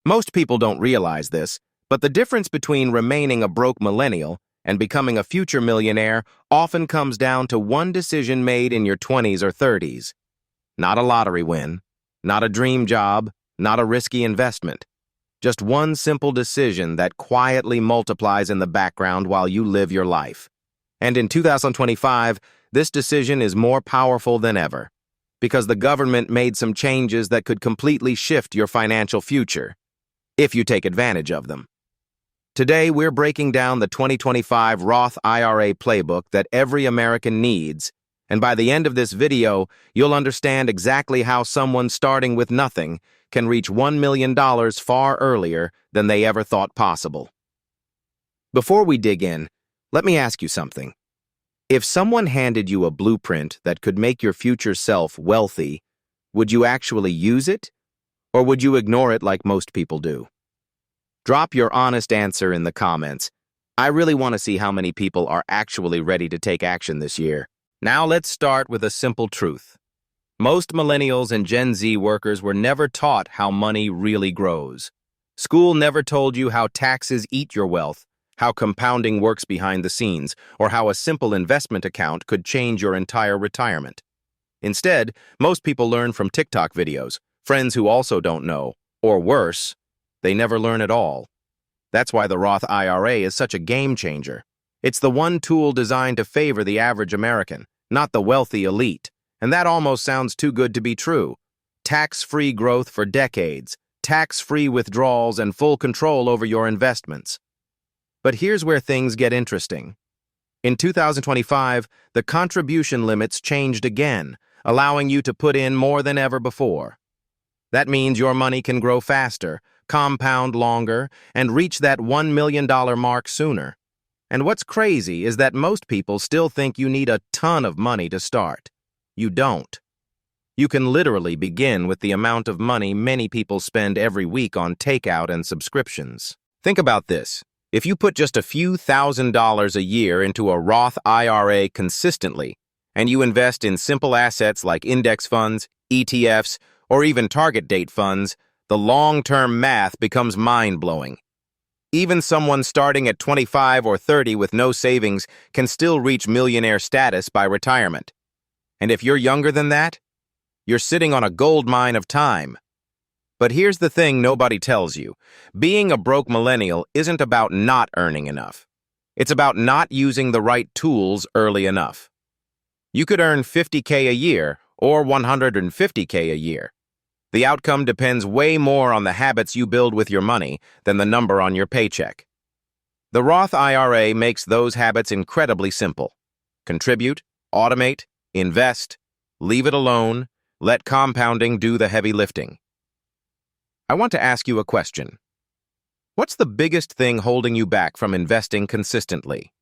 Most people don't realize this, but the difference between remaining a broke millennial and becoming a future millionaire often comes down to one decision made in your 20s or 30s. Not a lottery win, not a dream job, not a risky investment. Just one simple decision that quietly multiplies in the background while you live your life. And in 2025, this decision is more powerful than ever, because the government made some changes that could completely shift your financial future, if you take advantage of them. Today, we're breaking down the 2025 Roth IRA Playbook that every American needs, and by the end of this video, you'll understand exactly how someone starting with nothing can reach $1 million far earlier than they ever thought possible. Before we dig in, let me ask you something. If someone handed you a blueprint that could make your future self wealthy, would you actually use it? Or would you ignore it like most people do? Drop your honest answer in the comments. I really want to see how many people are actually ready to take action this year. Now let's start with a simple truth. Most millennials and Gen Z workers were never taught how money really grows. School never told you how taxes eat your wealth, how compounding works behind the scenes, or how a simple investment account could change your entire retirement. Instead, most people learn from TikTok videos, friends who also don't know, or worse, they never learn at all. That's why the Roth IRA is such a game changer. It's the one tool designed to favor the average American, not the wealthy elite. And that almost sounds too good to be true. Tax-free growth for decades, tax-free withdrawals, and full control over your investments. But here's where things get interesting. In 2025, the contribution limits changed again, allowing you to put in more than ever before. That means your money can grow faster, compound longer, and reach that $1 million mark sooner. And what's crazy is that most people still think you need a ton of money to start. You don't. You can literally begin with the amount of money many people spend every week on takeout and subscriptions. Think about this. If you put just a few $1,000s a year into a Roth IRA consistently, and you invest in simple assets like index funds, ETFs, or even target date funds, the long-term math becomes mind-blowing. Even someone starting at 25 or 30 with no savings can still reach millionaire status by retirement. And if you're younger than that, you're sitting on a gold mine of time. But here's the thing nobody tells you. Being a broke millennial isn't about not earning enough. It's about not using the right tools early enough. You could earn $50K a year or $150K a year. The outcome depends way more on the habits you build with your money than the number on your paycheck. The Roth IRA makes those habits incredibly simple. Contribute, automate, invest, leave it alone, let compounding do the heavy lifting. I want to ask you a question. What's the biggest thing holding you back from investing consistently?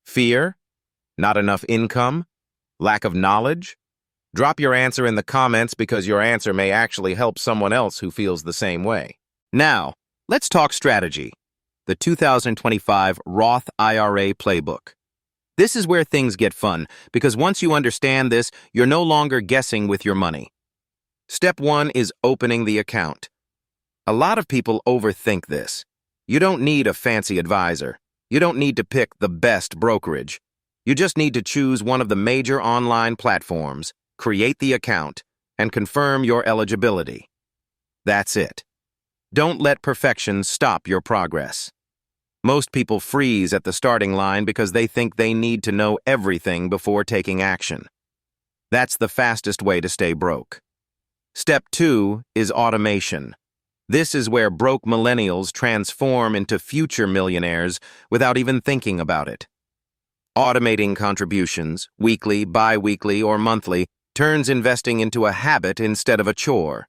Fear? Not enough income? Lack of knowledge? Drop your answer in the comments because your answer may actually help someone else who feels the same way. Now, let's talk strategy. The 2025 Roth IRA Playbook. This is where things get fun, because once you understand this, you're no longer guessing with your money. Step 1 is opening the account. A lot of people overthink this. You don't need a fancy advisor. You don't need to pick the best brokerage. You just need to choose one of the major online platforms, create the account, and confirm your eligibility. That's it. Don't let perfection stop your progress. Most people freeze at the starting line because they think they need to know everything before taking action. That's the fastest way to stay broke. Step 2 is automation. This is where broke millennials transform into future millionaires without even thinking about it. Automating contributions, weekly, bi-weekly, or monthly, turns investing into a habit instead of a chore.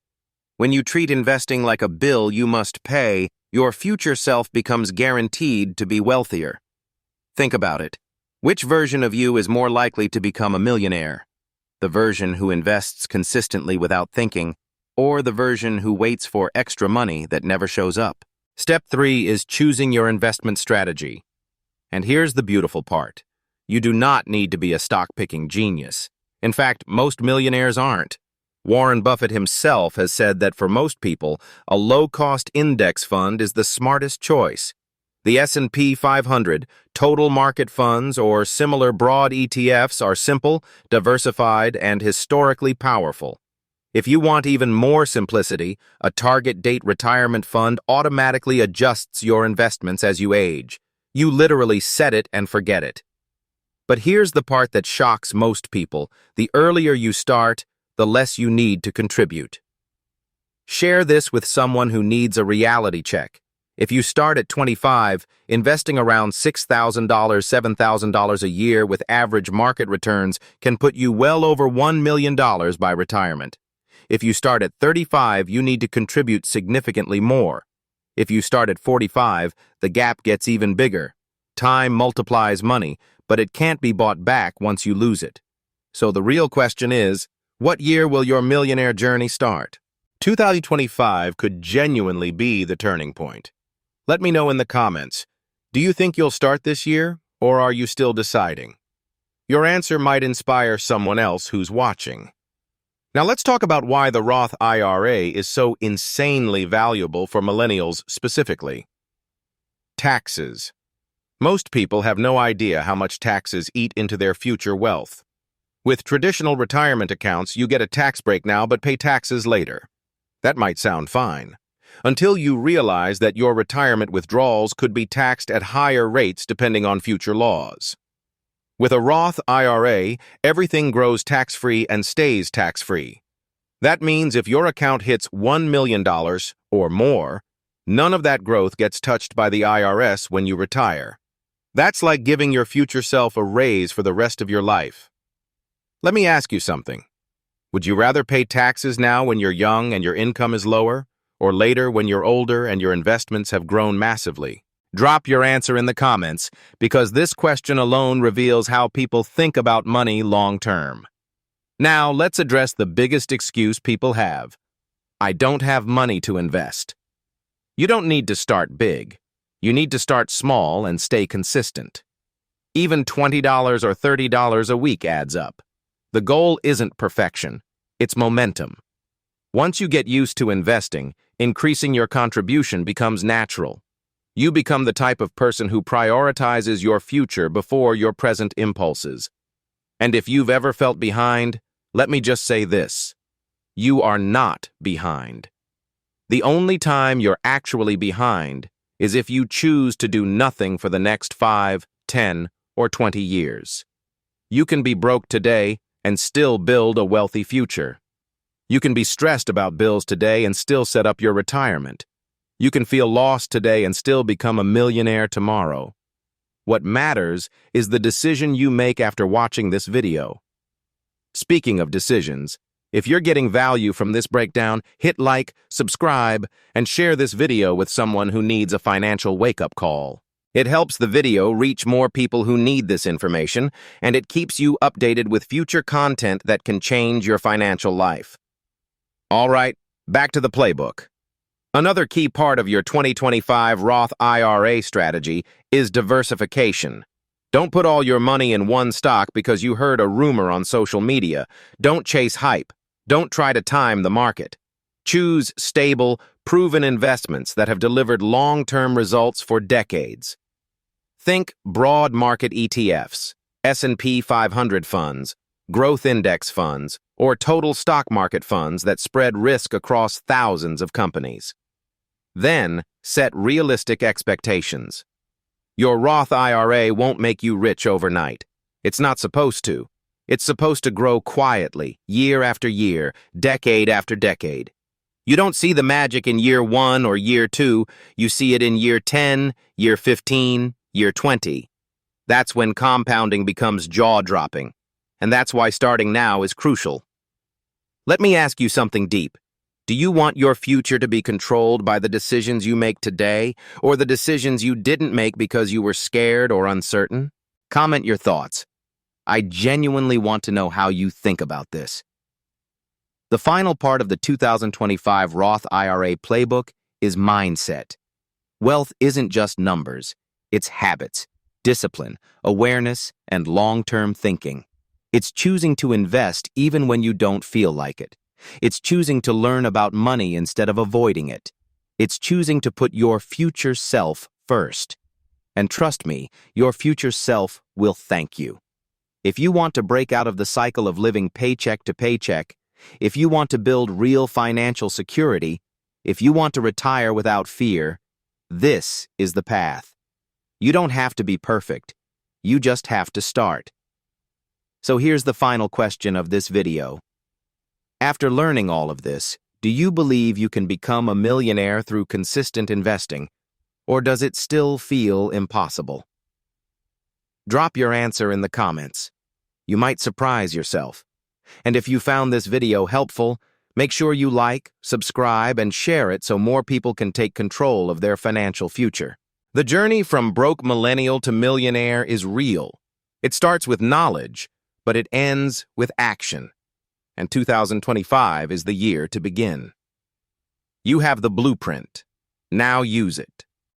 When you treat investing like a bill you must pay, your future self becomes guaranteed to be wealthier. Think about it. Which version of you is more likely to become a millionaire? The version who invests consistently without thinking, or the version who waits for extra money that never shows up? Step 3 is choosing your investment strategy. And here's the beautiful part. You do not need to be a stock-picking genius. In fact, most millionaires aren't. Warren Buffett himself has said that for most people, a low-cost index fund is the smartest choice. The S&P 500, total market funds, or similar broad ETFs are simple, diversified, and historically powerful. If you want even more simplicity, a target date retirement fund automatically adjusts your investments as you age. You literally set it and forget it. But here's the part that shocks most people. The earlier you start, the less you need to contribute. Share this with someone who needs a reality check. If you start at 25, investing around $6,000, $7,000 a year with average market returns can put you well over $1 million by retirement. If you start at 35, you need to contribute significantly more. If you start at 45, the gap gets even bigger. Time multiplies money, but it can't be bought back once you lose it. So the real question is, what year will your millionaire journey start? 2025 could genuinely be the turning point. Let me know in the comments. Do you think you'll start this year, or are you still deciding? Your answer might inspire someone else who's watching. Now let's talk about why the Roth IRA is so insanely valuable for millennials specifically. Taxes. Most people have no idea how much taxes eat into their future wealth. With traditional retirement accounts, you get a tax break now but pay taxes later. That might sound fine, until you realize that your retirement withdrawals could be taxed at higher rates depending on future laws. With a Roth IRA, everything grows tax-free and stays tax-free. That means if your account hits $1 million or more, none of that growth gets touched by the IRS when you retire. That's like giving your future self a raise for the rest of your life. Let me ask you something. Would you rather pay taxes now when you're young and your income is lower, or later when you're older and your investments have grown massively? Drop your answer in the comments, because this question alone reveals how people think about money long-term. Now, let's address the biggest excuse people have. I don't have money to invest. You don't need to start big. You need to start small and stay consistent. Even $20 or $30 a week adds up. The goal isn't perfection, it's momentum. Once you get used to investing, increasing your contribution becomes natural. You become the type of person who prioritizes your future before your present impulses. And if you've ever felt behind, let me just say this. You are not behind. The only time you're actually behind is if you choose to do nothing for the next 5, 10, or 20 years. You can be broke today and still build a wealthy future. You can be stressed about bills today and still set up your retirement. You can feel lost today and still become a millionaire tomorrow. What matters is the decision you make after watching this video. Speaking of decisions, if you're getting value from this breakdown, hit like, subscribe, and share this video with someone who needs a financial wake-up call. It helps the video reach more people who need this information, and it keeps you updated with future content that can change your financial life. All right, back to the playbook. Another key part of your 2025 Roth IRA strategy is diversification. Don't put all your money in one stock because you heard a rumor on social media. Don't chase hype. Don't try to time the market. Choose stable, proven investments that have delivered long-term results for decades. Think broad market ETFs, S&P 500 funds, growth index funds, or total stock market funds that spread risk across thousands of companies. Then, set realistic expectations. Your Roth IRA won't make you rich overnight. It's not supposed to. It's supposed to grow quietly, year after year, decade after decade. You don't see the magic in year 1 or year 2, you see it in year 10, year 15, year 20. That's when compounding becomes jaw-dropping, and that's why starting now is crucial. Let me ask you something deep. Do you want your future to be controlled by the decisions you make today, or the decisions you didn't make because you were scared or uncertain? Comment your thoughts. I genuinely want to know how you think about this. The final part of the 2025 Roth IRA Playbook is mindset. Wealth isn't just numbers. It's habits, discipline, awareness, and long-term thinking. It's choosing to invest even when you don't feel like it. It's choosing to learn about money instead of avoiding it. It's choosing to put your future self first. And trust me, your future self will thank you. If you want to break out of the cycle of living paycheck to paycheck, if you want to build real financial security, if you want to retire without fear, this is the path. You don't have to be perfect. You just have to start. So here's the final question of this video. After learning all of this, do you believe you can become a millionaire through consistent investing, or does it still feel impossible? Drop your answer in the comments. You might surprise yourself. And if you found this video helpful, make sure you like, subscribe, and share it so more people can take control of their financial future. The journey from broke millennial to millionaire is real. It starts with knowledge, but it ends with action. And 2025 is the year to begin. You have the blueprint. Now use it.